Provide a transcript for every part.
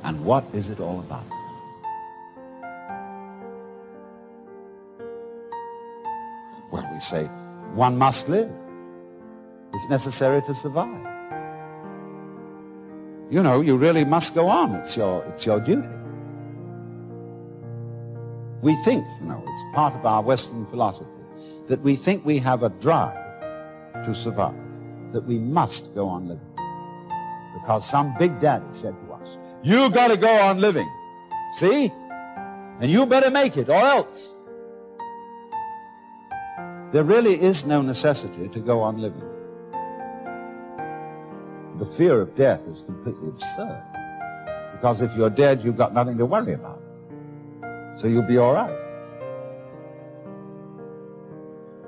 And what is it all about? Well, we say, one must live. It's necessary to survive. You know, you really must go on. It's your duty. We think, you know, it's part of our Western philosophy, that we think we have a drive to survive, that we must go on living. Because some big daddy said to us, you got to go on living. See? And you better make it, or else. There really is no necessity to go on living. The fear of death is completely absurd. Because if you're dead, you've got nothing to worry about. So you'll be all right.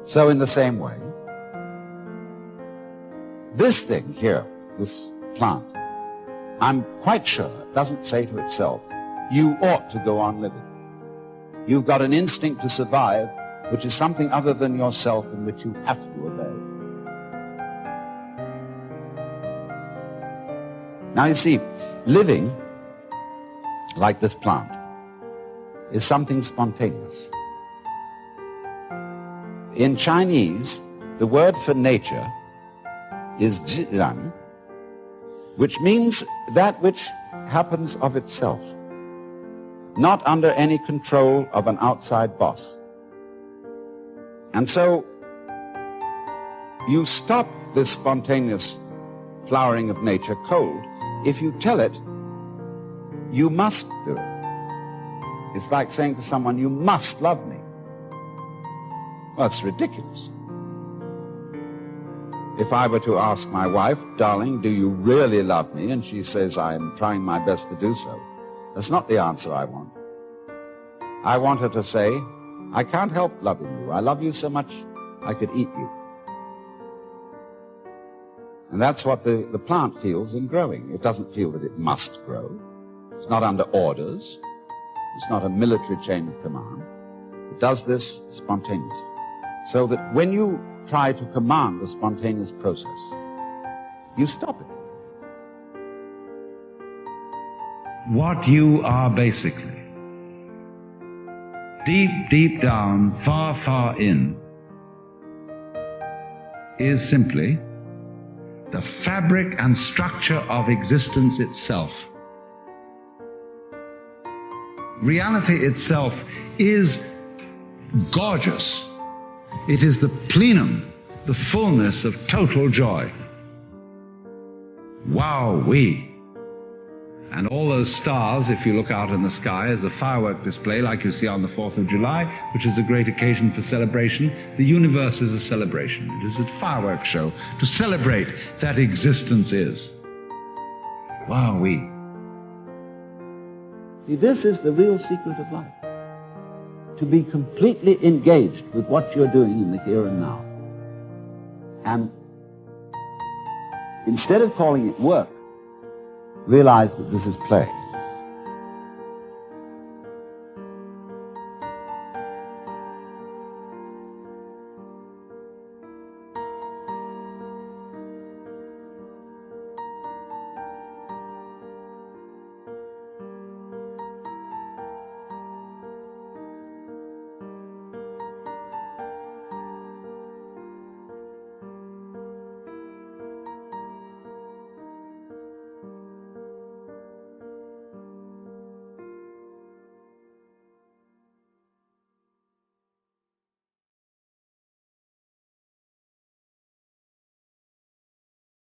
So in the same way, this thing here, this plant, I'm quite sure it doesn't say to itself, you ought to go on living. You've got an instinct to survive, which is something other than yourself and which you have to obey. Now you see, living, like this plant, is something spontaneous. In Chinese, the word for nature is zhiran, which means that which happens of itself, not under any control of an outside boss. And so you stop this spontaneous flowering of nature cold if you tell it you must do it. It's like saying to someone, you must love me. Well, it's ridiculous. If I were to ask my wife, darling, do you really love me? And she says, I'm trying my best to do so. That's not the answer I want. I want her to say, I can't help loving you. I love you so much I could eat you. And that's what the plant feels in growing. It doesn't feel that it must grow. It's not under orders. It's not a military chain of command. It does this spontaneously. So that when you try to command the spontaneous process, you stop it. What you are basically, deep, deep down, far, far in, is simply the fabric and structure of existence itself. Reality itself is gorgeous. It is the plenum, the fullness of total joy. Wowee! And all those stars, if you look out in the sky, as a firework display like you see on the 4th of July, which is a great occasion for celebration, the universe is a celebration. It is a firework show to celebrate that existence is. Wowee! See, this is the real secret of life. To be completely engaged with what you're doing in the here and now. And instead of calling it work, realize that this is play.